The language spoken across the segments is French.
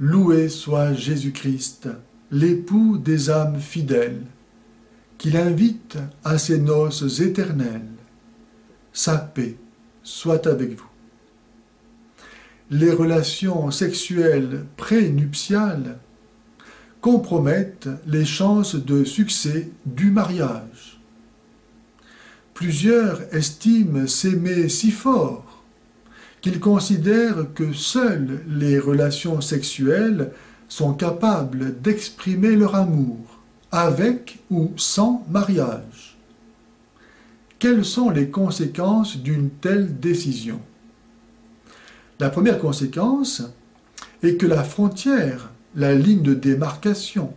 Loué soit Jésus-Christ, l'époux des âmes fidèles, qu'il invite à ses noces éternelles. Sa paix soit avec vous. Les relations sexuelles prénuptiales compromettent les chances de succès du mariage. Plusieurs estiment s'aimer si fort qu'ils considèrent que seules les relations sexuelles sont capables d'exprimer leur amour, avec ou sans mariage. Quelles sont les conséquences d'une telle décision? La première conséquence est que la frontière, la ligne de démarcation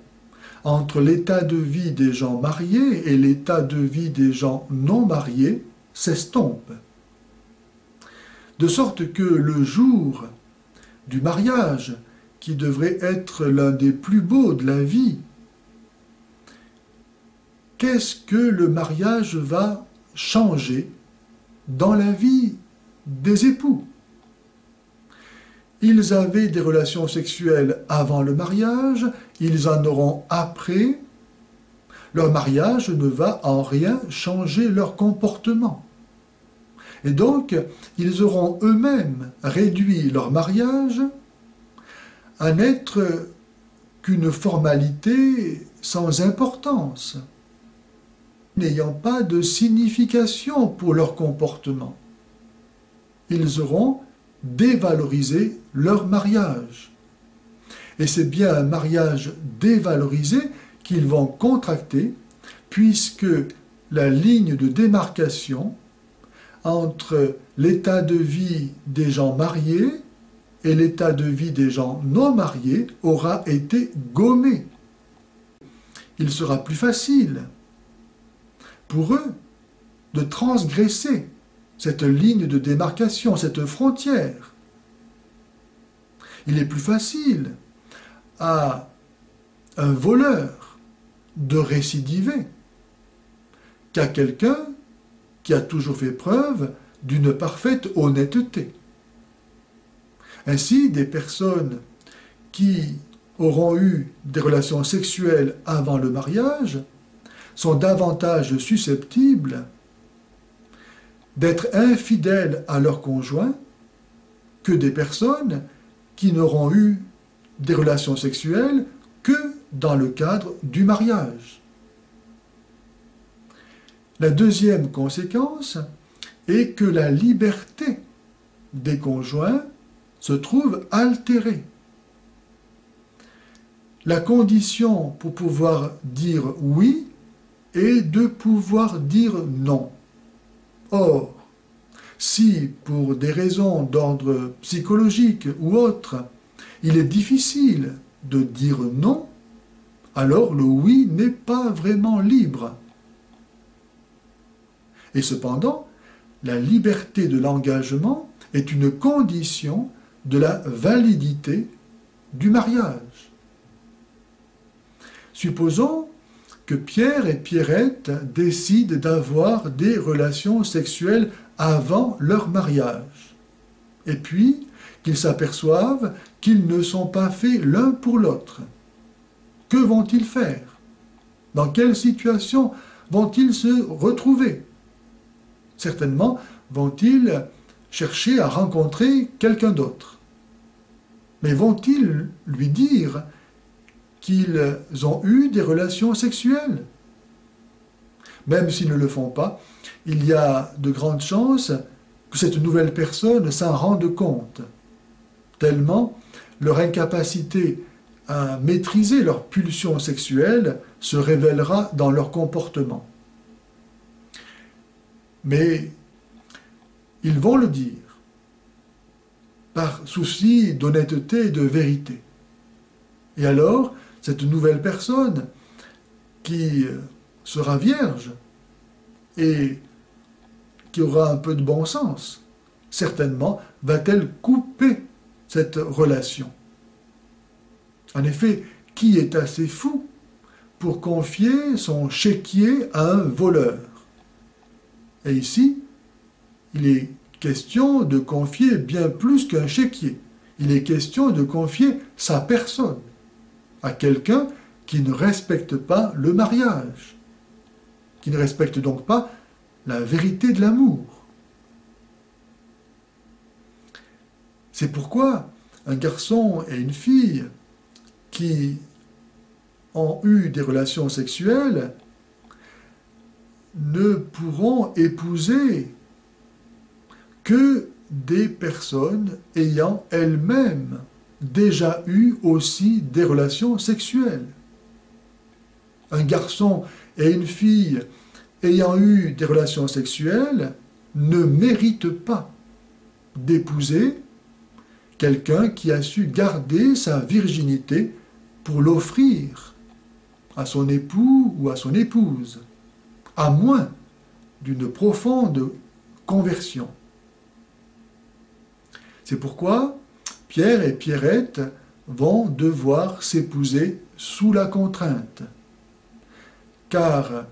entre l'état de vie des gens mariés et l'état de vie des gens non mariés s'estompe. De sorte que le jour du mariage, qui devrait être l'un des plus beaux de la vie, qu'est-ce que le mariage va changer dans la vie des époux? Ils avaient des relations sexuelles avant le mariage, ils en auront après. Leur mariage ne va en rien changer leur comportement. Et donc, ils auront eux-mêmes réduit leur mariage à n'être qu'une formalité sans importance, n'ayant pas de signification pour leur comportement. Ils auront dévalorisé leur mariage. Et c'est bien un mariage dévalorisé qu'ils vont contracter, puisque la ligne de démarcation entre l'état de vie des gens mariés et l'état de vie des gens non mariés aura été gommée. Il sera plus facile pour eux de transgresser cette ligne de démarcation, cette frontière. Il est plus facile à un voleur de récidiver qu'à quelqu'un qui a toujours fait preuve d'une parfaite honnêteté. Ainsi, des personnes qui auront eu des relations sexuelles avant le mariage sont davantage susceptibles d'être infidèles à leur conjoint que des personnes qui n'auront eu des relations sexuelles que dans le cadre du mariage. La deuxième conséquence est que la liberté des conjoints se trouve altérée. La condition pour pouvoir dire oui est de pouvoir dire non. Or, si pour des raisons d'ordre psychologique ou autre, il est difficile de dire non, alors le oui n'est pas vraiment libre. Et cependant, la liberté de l'engagement est une condition de la validité du mariage. Supposons que Pierre et Pierrette décident d'avoir des relations sexuelles avant leur mariage, et puis qu'ils s'aperçoivent qu'ils ne sont pas faits l'un pour l'autre. Que vont-ils faire? Dans quelle situation vont-ils se retrouver? Certainement vont-ils chercher à rencontrer quelqu'un d'autre. Mais vont-ils lui dire qu'ils ont eu des relations sexuelles? Même s'ils ne le font pas, il y a de grandes chances que cette nouvelle personne s'en rende compte, tellement leur incapacité à maîtriser leur pulsion sexuelle se révélera dans leur comportement. Mais ils vont le dire, par souci d'honnêteté et de vérité. Et alors, cette nouvelle personne qui sera vierge et qui aura un peu de bon sens, certainement va-t-elle couper cette relation. En effet, qui est assez fou pour confier son chéquier à un voleur? Et ici, il est question de confier bien plus qu'un chéquier. il est question de confier sa personne à quelqu'un qui ne respecte pas le mariage, qui ne respecte donc pas la vérité de l'amour. C'est pourquoi un garçon et une fille qui ont eu des relations sexuelles ne pourront épouser que des personnes ayant elles-mêmes déjà eu aussi des relations sexuelles. Un garçon et une fille ayant eu des relations sexuelles ne méritent pas d'épouser quelqu'un qui a su garder sa virginité pour l'offrir à son époux ou à son épouse, à moins d'une profonde conversion. C'est pourquoi Pierre et Pierrette vont devoir s'épouser sous la contrainte, car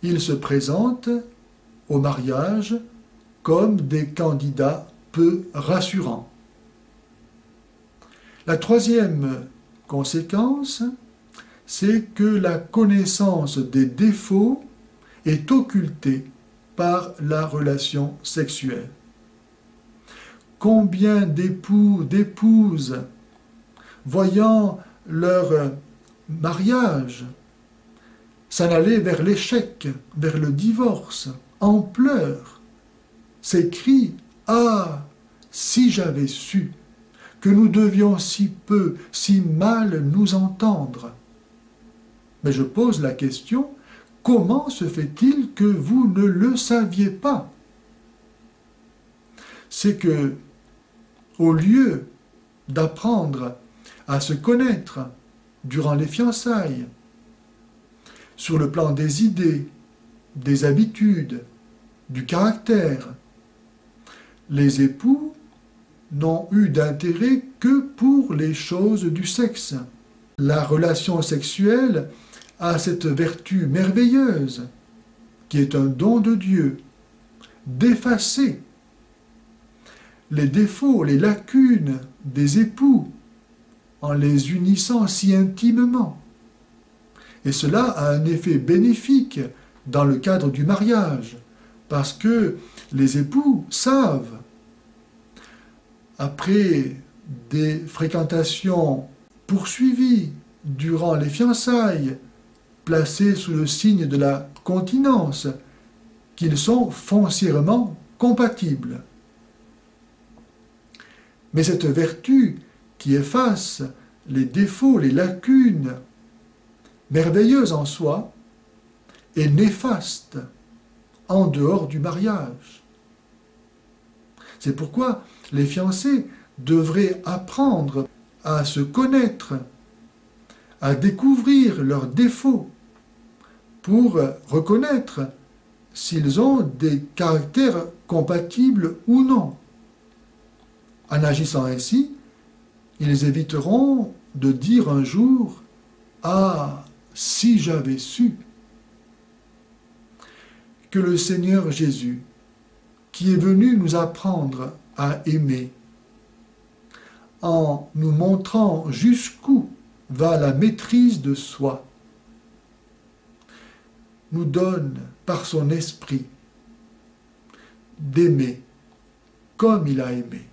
ils se présentent au mariage comme des candidats peu rassurants. La troisième conséquence, c'est que la connaissance des défauts est occultée par la relation sexuelle. Combien d'époux, d'épouses, voyant leur mariage s'en aller vers l'échec, vers le divorce, en pleurs, s'écrient « Ah, si j'avais su que nous devions si peu, si mal nous entendre !» Mais je pose la question, comment se fait-il que vous ne le saviez pas? C'est que, au lieu d'apprendre à se connaître durant les fiançailles, sur le plan des idées, des habitudes, du caractère, les époux n'ont eu d'intérêt que pour les choses du sexe. La relation sexuelle a cette vertu merveilleuse, qui est un don de Dieu, d'effacer les défauts, les lacunes des époux, en les unissant si intimement. Et cela a un effet bénéfique dans le cadre du mariage, parce que les époux savent, après des fréquentations poursuivies durant les fiançailles, placés sous le signe de la continence, qu'ils sont foncièrement compatibles. Mais cette vertu qui efface les défauts, les lacunes, merveilleuse en soi, est néfaste en dehors du mariage. C'est pourquoi les fiancés devraient apprendre à se connaître, à découvrir leurs défauts, pour reconnaître s'ils ont des caractères compatibles ou non. En agissant ainsi, ils éviteront de dire un jour « Ah, si j'avais su !» Que le Seigneur Jésus, qui est venu nous apprendre à aimer, en nous montrant jusqu'où va la maîtrise de soi, nous donne par son esprit d'aimer comme il a aimé.